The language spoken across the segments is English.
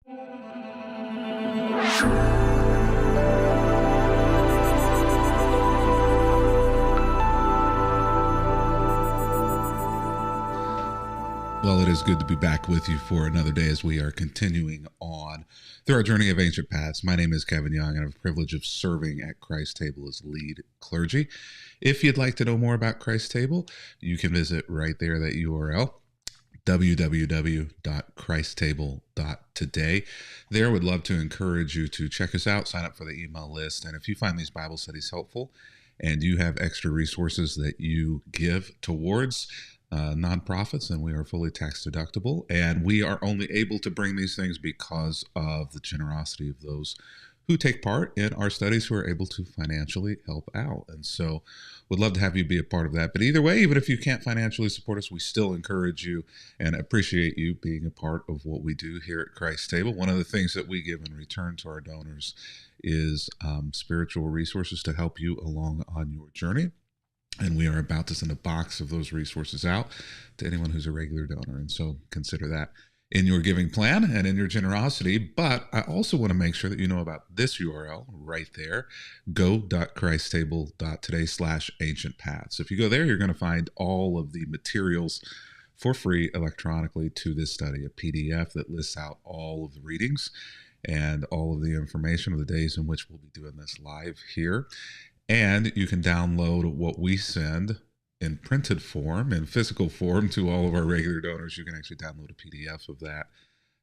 Well, it is good to be back with you for another day as we are continuing on through our journey of ancient paths. My name is Kevin Young, and I have the privilege of serving at Christ Table as lead clergy. If you'd like to know more about Christ Table, you can visit right there, that URL, www.christstable.today. There, would love to encourage you to check us out, sign up for the email list, and if you find these Bible studies helpful and you have extra resources that you give towards nonprofits, and we are fully tax deductible, and we are only able to bring these things because of the generosity of those who take part in our studies, who are able to financially help out. And so would love to have you be a part of that. But either way, even if you can't financially support us, we still encourage you and appreciate you being a part of what we do here at Christ Table. One of the things that we give in return to our donors is spiritual resources to help you along on your journey. And we are about to send a box of those resources out to anyone who's a regular donor. And so consider that in your giving plan and in your generosity. But I also want to make sure that you know about this URL right there, go.christstable.today/ancientpaths. If you go there, you're going to find all of the materials for free electronically to this study, a PDF that lists out all of the readings and all of the information of the days in which we'll be doing this live here. And you can download what we send in printed form, in physical form, to all of our regular donors. You can actually download a PDF of that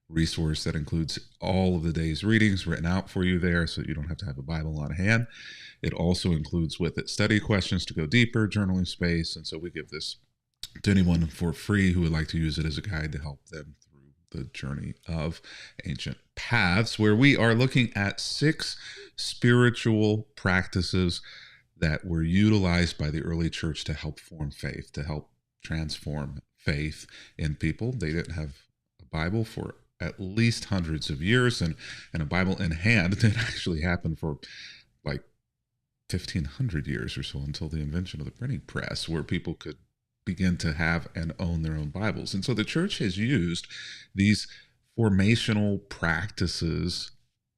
resource that includes all of the day's readings written out for you there, so that you don't have to have a Bible on hand. It also includes with it study questions to go deeper, journaling space, and so we give this to anyone for free who would like to use it as a guide to help them through the journey of ancient paths, where we are looking at 6 spiritual practices that were utilized by the early church to help form faith, to help transform faith in people. They didn't have a Bible for at least hundreds of years, and a Bible in hand didn't actually happen for like 1,500 years or so, until the invention of the printing press, where people could begin to have and own their own Bibles. And so the church has used these formational practices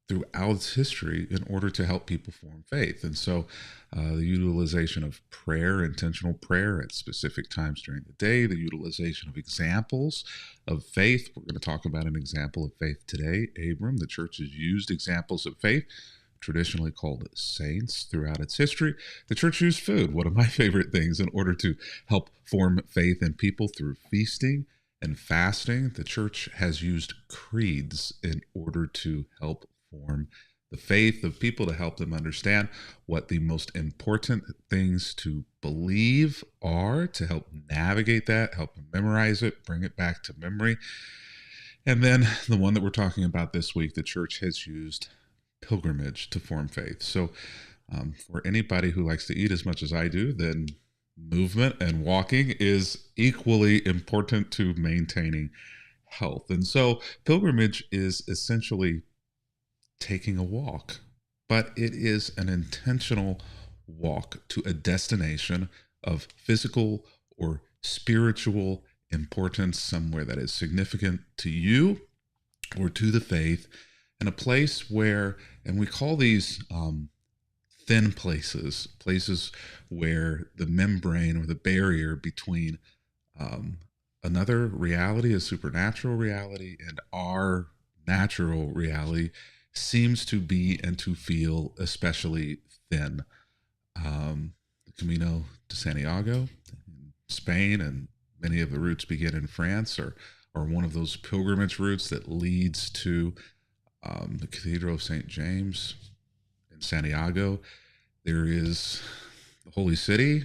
throughout its history in order to help people form faith. And so the utilization of prayer, intentional prayer at specific times during the day, the utilization of examples of faith. We're going to talk about an example of faith today, Abram. The church has used examples of faith, traditionally called saints, throughout its history. The church used food, one of my favorite things, in order to help form faith in people through feasting and fasting. The church has used creeds in order to help form the faith of people, to help them understand what the most important things to believe are, to help navigate that, help them memorize it, bring it back to memory. And then the one that we're talking about this week, the church has used pilgrimage to form faith. So for anybody who likes to eat as much as I do, then movement and walking is equally important to maintaining health. And so pilgrimage is essentially taking a walk, but it is an intentional walk to a destination of physical or spiritual importance, somewhere that is significant to you or to the faith, and a place where, and we call these thin places where the membrane or the barrier between another reality, a supernatural reality, and our natural reality seems to be and to feel especially thin. The Camino de Santiago in Spain, and many of the routes begin in France, are one of those pilgrimage routes that leads to the Cathedral of St. James in Santiago. There is the Holy City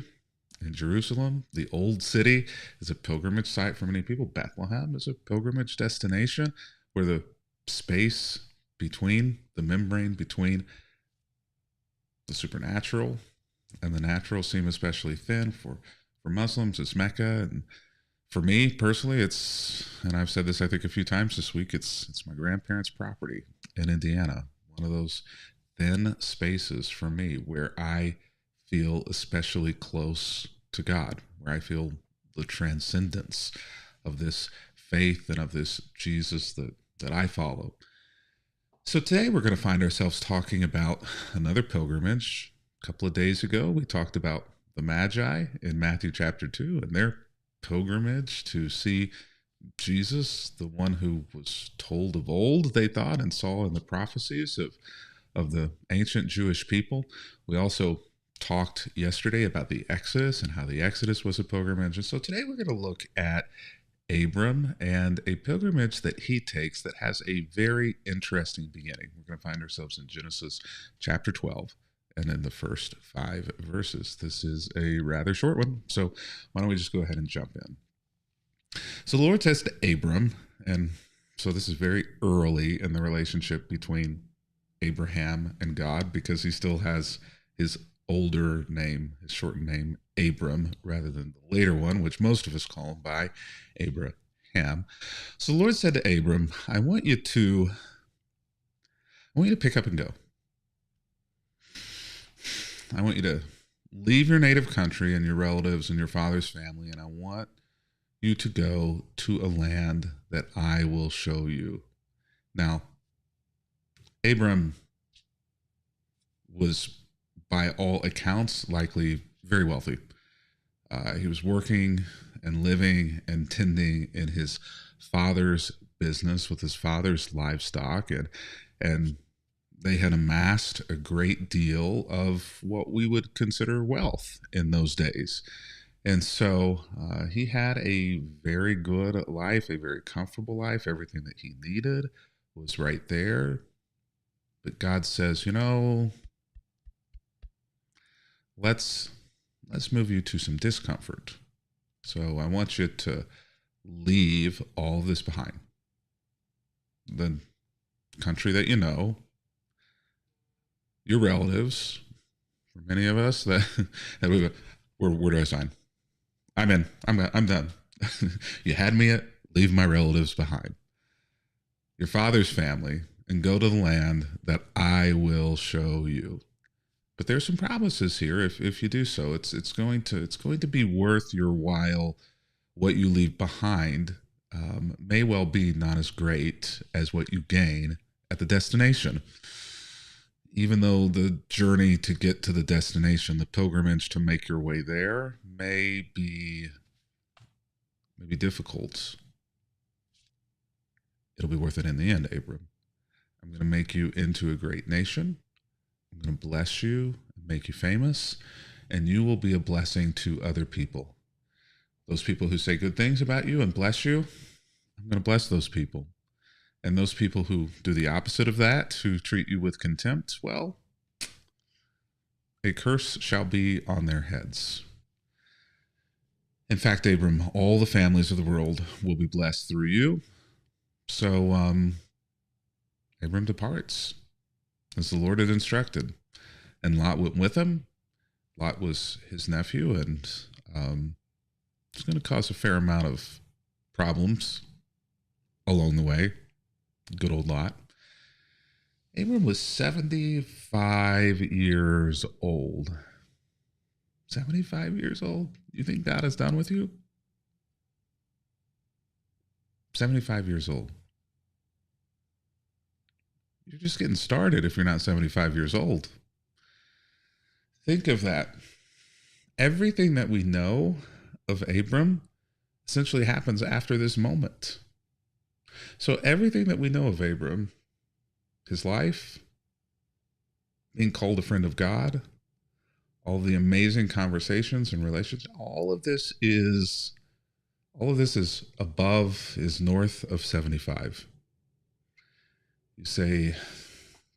in Jerusalem. The Old City is a pilgrimage site for many people. Bethlehem is a pilgrimage destination, where the space between the membrane between the supernatural and the natural seem especially thin. For Muslims, it's Mecca. And for me personally, it's, and I've said this I think a few times this week, it's my grandparents' property in Indiana. One of those thin spaces for me where I feel especially close to God, where I feel the transcendence of this faith and of this Jesus that I follow. So today we're going to find ourselves talking about another pilgrimage. A couple of days ago, we talked about the Magi in Matthew chapter 2 and their pilgrimage to see Jesus, the one who was told of old, they thought, and saw in the prophecies of the ancient Jewish people. We also talked yesterday about the Exodus and how the Exodus was a pilgrimage. And so today we're going to look at Abram and a pilgrimage that he takes that has a very interesting beginning. We're going to find ourselves in Genesis chapter 12 and in the first 5 verses. This is a rather short one, so why don't we just go ahead and jump in. So the Lord says to Abram, and so this is very early in the relationship between Abraham and God, because he still has his older name, his shortened name, Abram, rather than the later one, which most of us call him by Abraham. So the Lord said to Abram, I want you to pick up and go. I want you to leave your native country and your relatives and your father's family, and I want you to go to a land that I will show you. Now, Abram was, by all accounts, likely very wealthy. He was working and living and tending in his father's business with his father's livestock, and they had amassed a great deal of what we would consider wealth in those days. And so he had a very good life, a very comfortable life. Everything that he needed was right there. But God says, let's move you to some discomfort. So I want you to leave all of this behind. The country that you know, your relatives, for many of us, where do I sign? I'm in. I'm done. You had me at leave my relatives behind. Your father's family, and go to the land that I will show you. But there's some promises here. If you do so, it's going to be worth your while. What you leave behind may well be not as great as what you gain at the destination. Even though the journey to get to the destination, the pilgrimage to make your way there, may be difficult, it'll be worth it in the end, Abram. I'm going to make you into a great nation. I'm going to bless you and make you famous, and you will be a blessing to other people. Those people who say good things about you and bless you, I'm going to bless those people. And those people who do the opposite of that, who treat you with contempt, well, a curse shall be on their heads. In fact, Abram, all the families of the world will be blessed through you. So Abram departs, as the Lord had instructed. And Lot went with him. Lot was his nephew, and it's going to cause a fair amount of problems along the way. Good old Lot. Abram was 75 years old. 75 years old? You think God is done with you? 75 years old. You're just getting started if you're not 75 years old. Think of that. Everything that we know of Abram essentially happens after this moment. So everything that we know of Abram, his life, being called a friend of God, all the amazing conversations and relationships, all of this is north of 75. You say,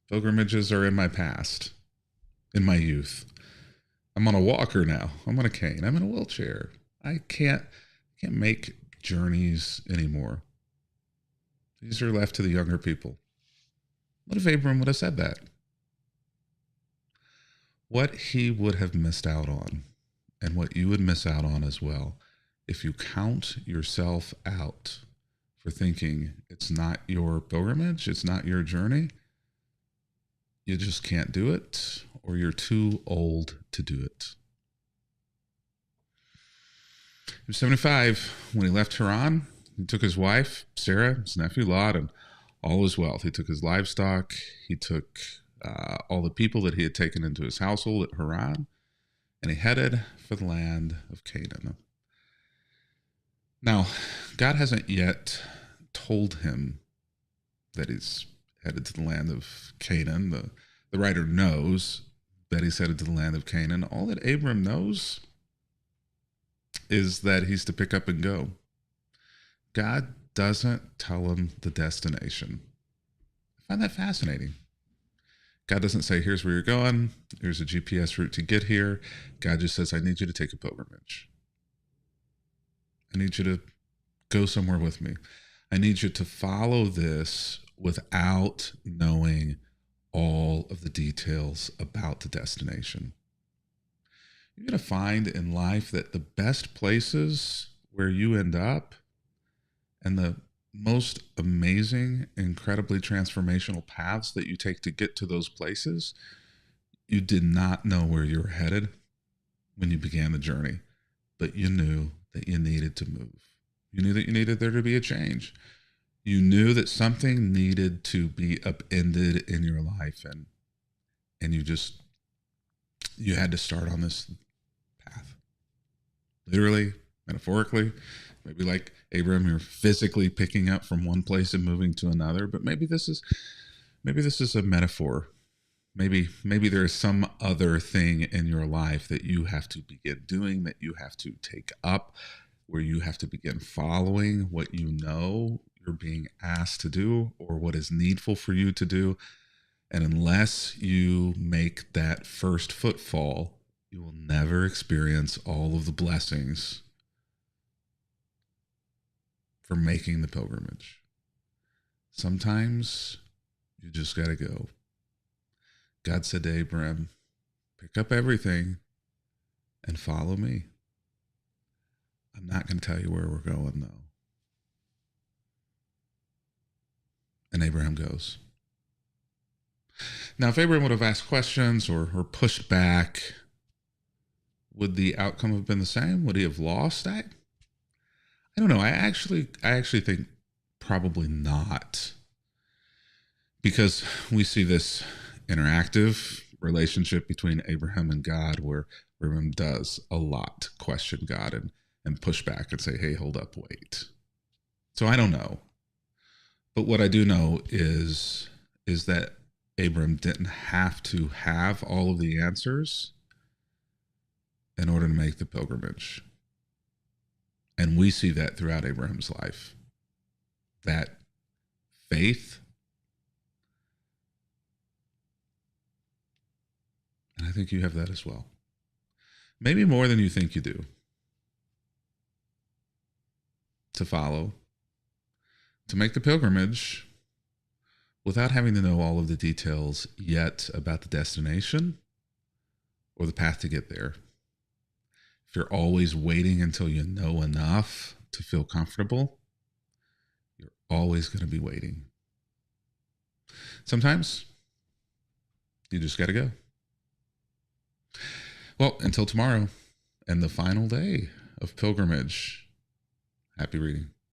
pilgrimages are in my past, in my youth. I'm on a walker now. I'm on a cane. I'm in a wheelchair. I can't make journeys anymore. These are left to the younger people. What if Abram would have said that? What he would have missed out on, and what you would miss out on as well, if you count yourself out for thinking it's not your pilgrimage, it's not your journey, you just can't do it, or you're too old to do it. He was 75 when he left Haran. He took his wife, Sarah, his nephew Lot, and all his wealth. He took his livestock. He took all the people that he had taken into his household at Haran, and he headed for the land of Canaan. Now, God hasn't yet told him that he's headed to the land of Canaan. The writer knows that he's headed to the land of Canaan. All that Abram knows is that he's to pick up and go. God doesn't tell him the destination. I find that fascinating. God doesn't say, here's where you're going. Here's a GPS route to get here. God just says, I need you to take a pilgrimage. I need you to go somewhere with me. I need you to follow this without knowing all of the details about the destination. You're going to find in life that the best places where you end up and the most amazing, incredibly transformational paths that you take to get to those places, you did not know where you were headed when you began the journey, but you knew that you needed to move. You knew that you needed there to be a change. You knew that something needed to be upended in your life, and you had to start on this path. Literally, metaphorically, maybe like Abram, you're physically picking up from one place and moving to another, but maybe this is a metaphor. Maybe there is some other thing in your life that you have to begin doing, that you have to take up, where you have to begin following what you know you're being asked to do or what is needful for you to do. And unless you make that first footfall, you will never experience all of the blessings for making the pilgrimage. Sometimes you just got to go. God said to Abram, pick up everything and follow me. I'm not going to tell you where we're going, though. And Abraham goes. Now, if Abraham would have asked questions or pushed back, would the outcome have been the same? Would he have lost? I don't know. I actually think probably not. Because we see this interactive relationship between Abraham and God where Abraham does a lot question God and push back and say, hey, hold up, wait. So I don't know. But what I do know is that Abram didn't have to have all of the answers in order to make the pilgrimage. And we see that throughout Abraham's life. That faith, and I think you have that as well. Maybe more than you think you do. To follow, to make the pilgrimage without having to know all of the details yet about the destination or the path to get there. If you're always waiting until you know enough to feel comfortable, you're always going to be waiting. Sometimes you just got to go. Well, until tomorrow and the final day of pilgrimage, happy reading.